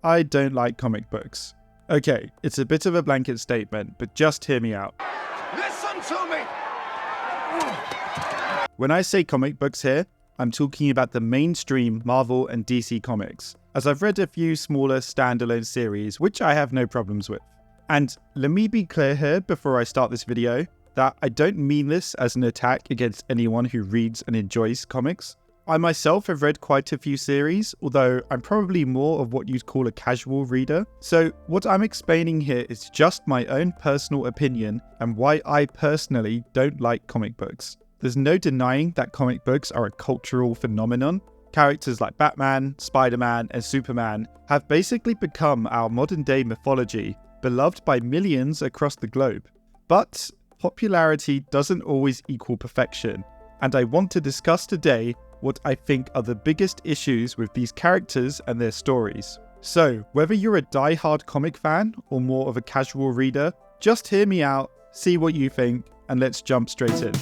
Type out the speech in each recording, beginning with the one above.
I don't like comic books. Okay, it's a bit of a blanket statement, but just hear me out. Listen to me! When I say comic books here, I'm talking about the mainstream Marvel and DC comics, as I've read a few smaller standalone series which I have no problems with. And let me be clear here before I start this video, that I don't mean this as an attack against anyone who reads and enjoys comics. I myself have read quite a few series, although I'm probably more of what you'd call a casual reader. So what I'm explaining here is just my own personal opinion and why I personally don't like comic books. There's no denying that comic books are a cultural phenomenon. Characters like Batman, Spider-Man, and Superman have basically become our modern-day mythology, beloved by millions across the globe. But popularity doesn't always equal perfection, and I want to discuss today what I think are the biggest issues with these characters and their stories. So, whether you're a die-hard comic fan or more of a casual reader, just hear me out, see what you think, and let's jump straight in.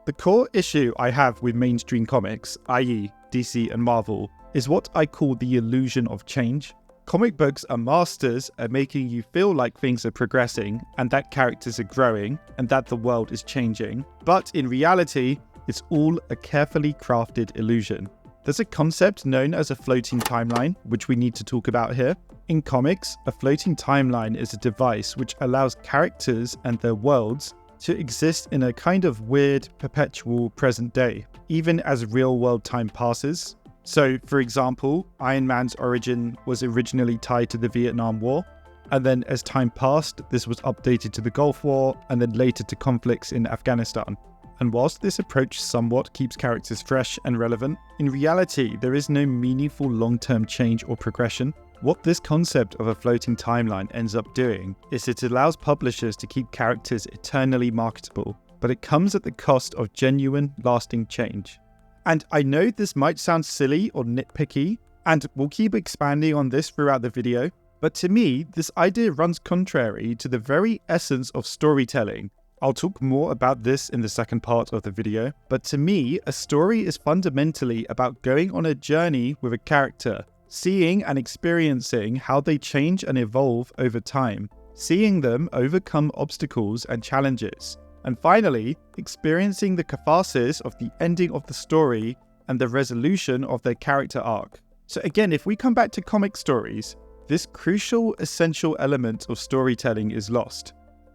The core issue I have with mainstream comics, i.e. DC and Marvel, is what I call the illusion of change. Comic books are masters at making you feel like things are progressing and that characters are growing and that the world is changing. But in reality, it's all a carefully crafted illusion. There's a concept known as a floating timeline, which we need to talk about here. In comics, a floating timeline is a device which allows characters and their worlds to exist in a kind of weird, perpetual present day, even as real-world time passes. So, for example, Iron Man's origin was originally tied to the Vietnam War, and then as time passed, this was updated to the Gulf War, and then later to conflicts in Afghanistan. And whilst this approach somewhat keeps characters fresh and relevant, in reality, there is no meaningful long-term change or progression. What this concept of a floating timeline ends up doing is it allows publishers to keep characters eternally marketable, but it comes at the cost of genuine, lasting change. And I know this might sound silly or nitpicky, and we'll keep expanding on this throughout the video, but to me, this idea runs contrary to the very essence of storytelling. I'll talk more about this in the second part of the video, but to me, a story is fundamentally about going on a journey with a character, seeing and experiencing how they change and evolve over time, seeing them overcome obstacles and challenges, and finally, experiencing the catharsis of the ending of the story and the resolution of their character arc. So again, if we come back to comic stories, this crucial, essential element of storytelling is lost.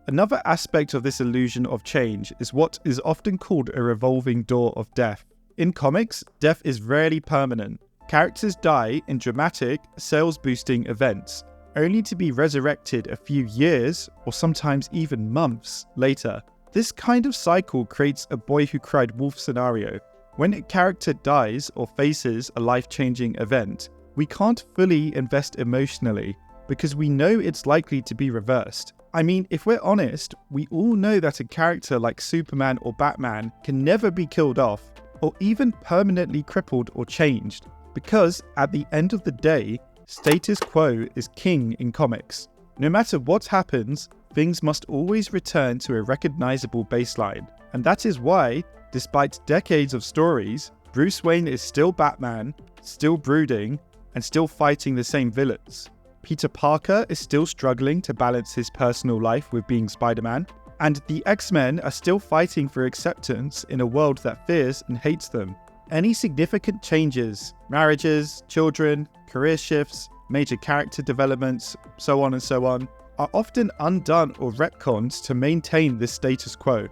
Another aspect of this illusion of change is what is often called a revolving door of death. In comics, death is rarely permanent. Characters die in dramatic, sales-boosting events, only to be resurrected a few years, or sometimes even months, later. This kind of cycle creates a boy who cried wolf scenario. When a character dies or faces a life-changing event, we can't fully invest emotionally because we know it's likely to be reversed. I mean, if we're honest, we all know that a character like Superman or Batman can never be killed off or even permanently crippled or changed, because at the end of the day, status quo is king in comics. No matter what happens, things must always return to a recognizable baseline. And that is why, despite decades of stories, Bruce Wayne is still Batman, still brooding, and still fighting the same villains. Peter Parker is still struggling to balance his personal life with being Spider-Man, and the X-Men are still fighting for acceptance in a world that fears and hates them. Any significant changes, marriages, children, career shifts, major character developments, so on and so on, are often undone or retconned to maintain this status quo.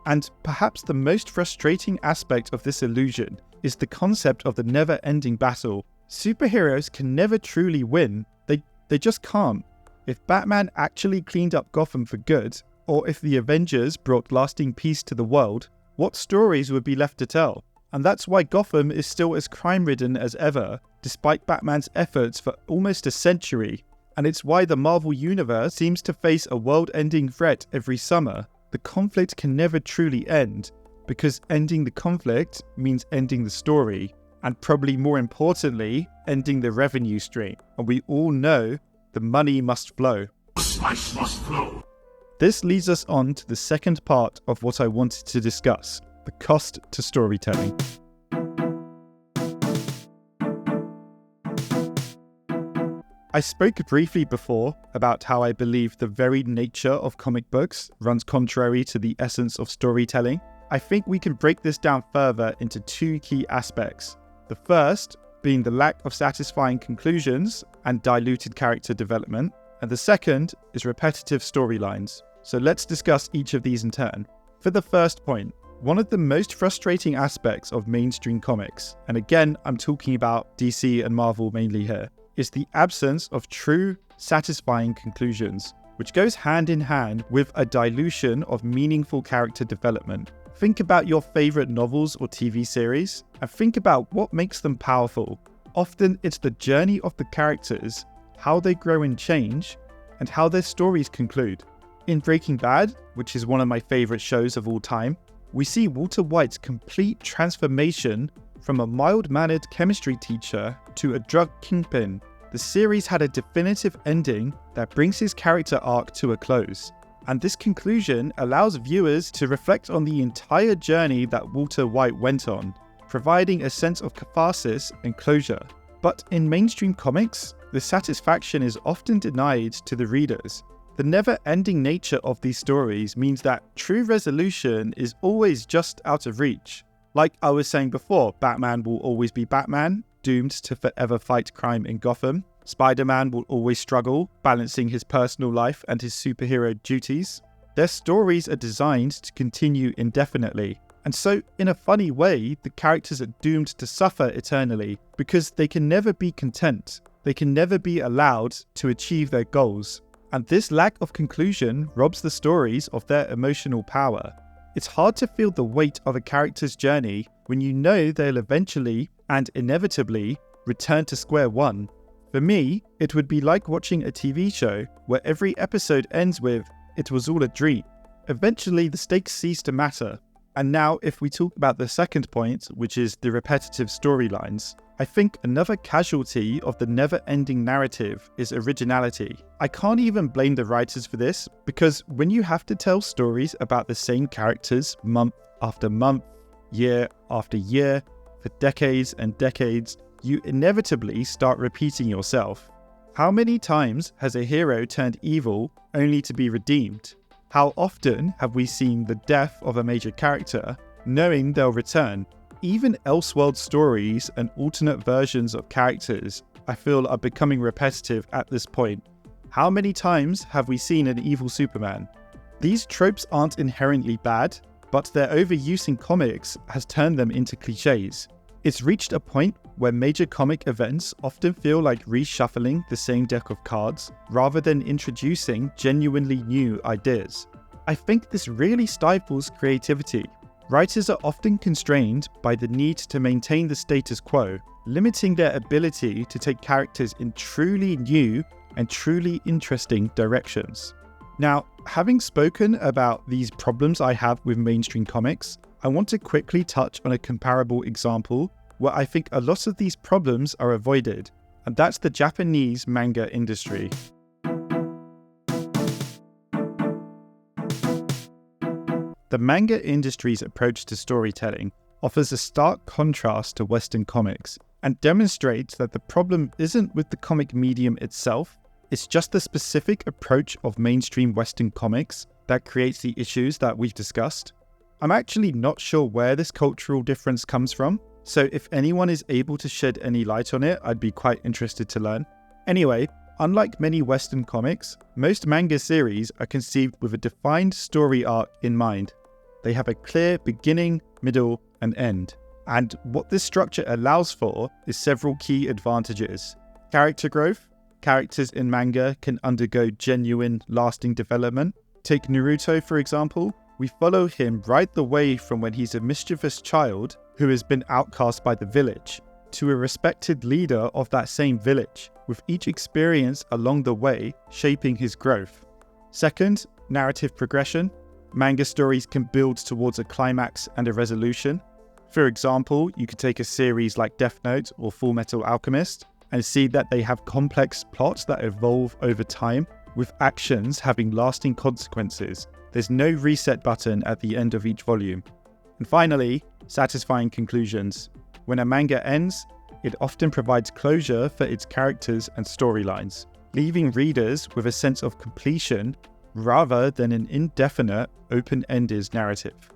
And perhaps the most frustrating aspect of this illusion is the concept of the never-ending battle. Superheroes can never truly win. They just can't. If Batman actually cleaned up Gotham for good, or if the Avengers brought lasting peace to the world, what stories would be left to tell? And that's why Gotham is still as crime-ridden as ever, despite Batman's efforts for almost a century. And it's why the Marvel Universe seems to face a world-ending threat every summer. The conflict can never truly end, because ending the conflict means ending the story, and probably more importantly, ending the revenue stream. And we all know the money must flow. Spice must flow. This leads us on to the second part of what I wanted to discuss, the cost to storytelling. I spoke briefly before about how I believe the very nature of comic books runs contrary to the essence of storytelling. I think we can break this down further into two key aspects. The first being the lack of satisfying conclusions and diluted character development, and the second is repetitive storylines. So let's discuss each of these in turn. For the first point, one of the most frustrating aspects of mainstream comics, and again I'm talking about DC and Marvel mainly here, is the absence of true, satisfying conclusions, which goes hand in hand with a dilution of meaningful character development. Think about your favorite novels or TV series, and think about what makes them powerful. Often it's the journey of the characters, how they grow and change, and how their stories conclude. In Breaking Bad, which is one of my favorite shows of all time, we see Walter White's complete transformation from a mild-mannered chemistry teacher to a drug kingpin. The series had a definitive ending that brings his character arc to a close. And this conclusion allows viewers to reflect on the entire journey that Walter White went on, providing a sense of catharsis and closure. But in mainstream comics, the satisfaction is often denied to the readers. The never-ending nature of these stories means that true resolution is always just out of reach. Like I was saying before, Batman will always be Batman, doomed to forever fight crime in Gotham. Spider-Man will always struggle, balancing his personal life and his superhero duties. Their stories are designed to continue indefinitely. And so, in a funny way, the characters are doomed to suffer eternally because they can never be content. They can never be allowed to achieve their goals. And this lack of conclusion robs the stories of their emotional power. It's hard to feel the weight of a character's journey when you know they'll eventually and inevitably return to square one. For me, it would be like watching a TV show where every episode ends with, "It was all a dream." Eventually, the stakes cease to matter. And now, if we talk about the second point, which is the repetitive storylines, I think another casualty of the never-ending narrative is originality. I can't even blame the writers for this, because when you have to tell stories about the same characters month after month, year after year, for decades and decades, you inevitably start repeating yourself. How many times has a hero turned evil only to be redeemed? How often have we seen the death of a major character, knowing they'll return? Even Elseworld stories and alternate versions of characters, I feel, are becoming repetitive at this point. How many times have we seen an evil Superman? These tropes aren't inherently bad, but their overuse in comics has turned them into cliches. It's reached a point where major comic events often feel like reshuffling the same deck of cards rather than introducing genuinely new ideas. I think this really stifles creativity. Writers are often constrained by the need to maintain the status quo, limiting their ability to take characters in truly new and truly interesting directions. Now, having spoken about these problems I have with mainstream comics, I want to quickly touch on a comparable example where I think a lot of these problems are avoided, and that's the Japanese manga industry. The manga industry's approach to storytelling offers a stark contrast to Western comics and demonstrates that the problem isn't with the comic medium itself, it's just the specific approach of mainstream Western comics that creates the issues that we've discussed. I'm actually not sure where this cultural difference comes from, so if anyone is able to shed any light on it, I'd be quite interested to learn. Anyway, unlike many Western comics, most manga series are conceived with a defined story arc in mind. They have a clear beginning, middle, and end. And what this structure allows for is several key advantages. Character growth. Characters in manga can undergo genuine, lasting development. Take Naruto, for example. We follow him right the way from when he's a mischievous child who has been outcast by the village to a respected leader of that same village, with each experience along the way shaping his growth. Second, narrative progression. Manga stories can build towards a climax and a resolution. For example, you could take a series like Death Note or Fullmetal Alchemist and see that they have complex plots that evolve over time, with actions having lasting consequences. There's no reset button at the end of each volume. And finally, satisfying conclusions. When a manga ends, it often provides closure for its characters and storylines, leaving readers with a sense of completion rather than an indefinite, open-ended narrative.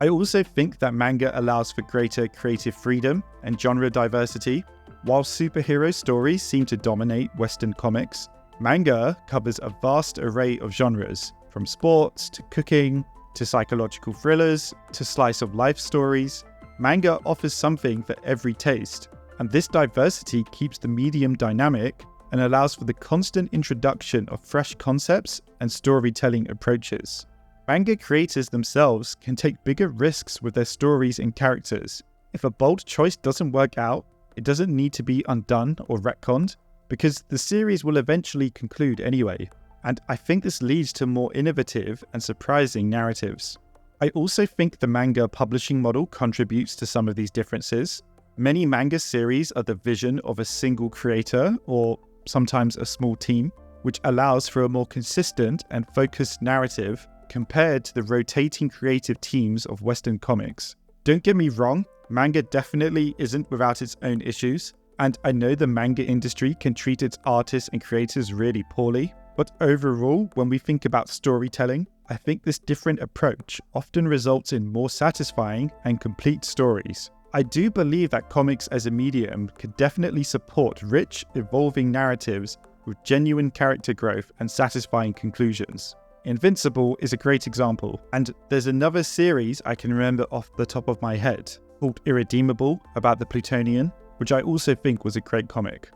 I also think that manga allows for greater creative freedom and genre diversity. While superhero stories seem to dominate Western comics, manga covers a vast array of genres, from sports to cooking to psychological thrillers to slice-of-life stories. Manga offers something for every taste, and this diversity keeps the medium dynamic and allows for the constant introduction of fresh concepts and storytelling approaches. Manga creators themselves can take bigger risks with their stories and characters. If a bold choice doesn't work out, it doesn't need to be undone or retconned, because the series will eventually conclude anyway, and I think this leads to more innovative and surprising narratives. I also think the manga publishing model contributes to some of these differences. Many manga series are the vision of a single creator or sometimes a small team, which allows for a more consistent and focused narrative compared to the rotating creative teams of Western comics. Don't get me wrong, manga definitely isn't without its own issues, and I know the manga industry can treat its artists and creators really poorly, but overall, when we think about storytelling, I think this different approach often results in more satisfying and complete stories. I do believe that comics as a medium could definitely support rich, evolving narratives with genuine character growth and satisfying conclusions. Invincible is a great example, and there's another series I can remember off the top of my head called Irredeemable about the Plutonian, which I also think was a great comic.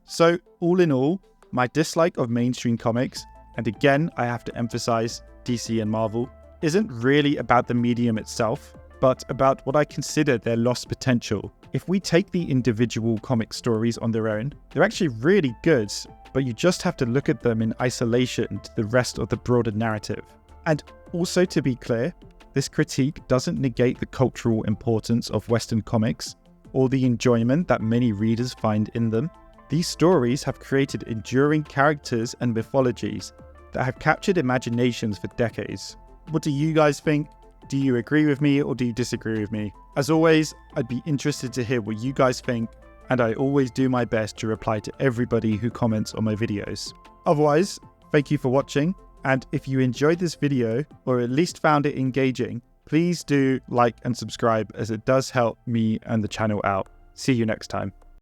So all in all, my dislike of mainstream comics, and again I have to emphasize DC and Marvel, isn't really about the medium itself, but about what I consider their lost potential. If we take the individual comic stories on their own, they're actually really good, but you just have to look at them in isolation to the rest of the broader narrative. And also, to be clear, this critique doesn't negate the cultural importance of Western comics or the enjoyment that many readers find in them. These stories have created enduring characters and mythologies that have captured imaginations for decades. What do you guys think? Do you agree with me or do you disagree with me? As always, I'd be interested to hear what you guys think, and I always do my best to reply to everybody who comments on my videos. Otherwise, thank you for watching, and if you enjoyed this video, or at least found it engaging, please do like and subscribe, as it does help me and the channel out. See you next time.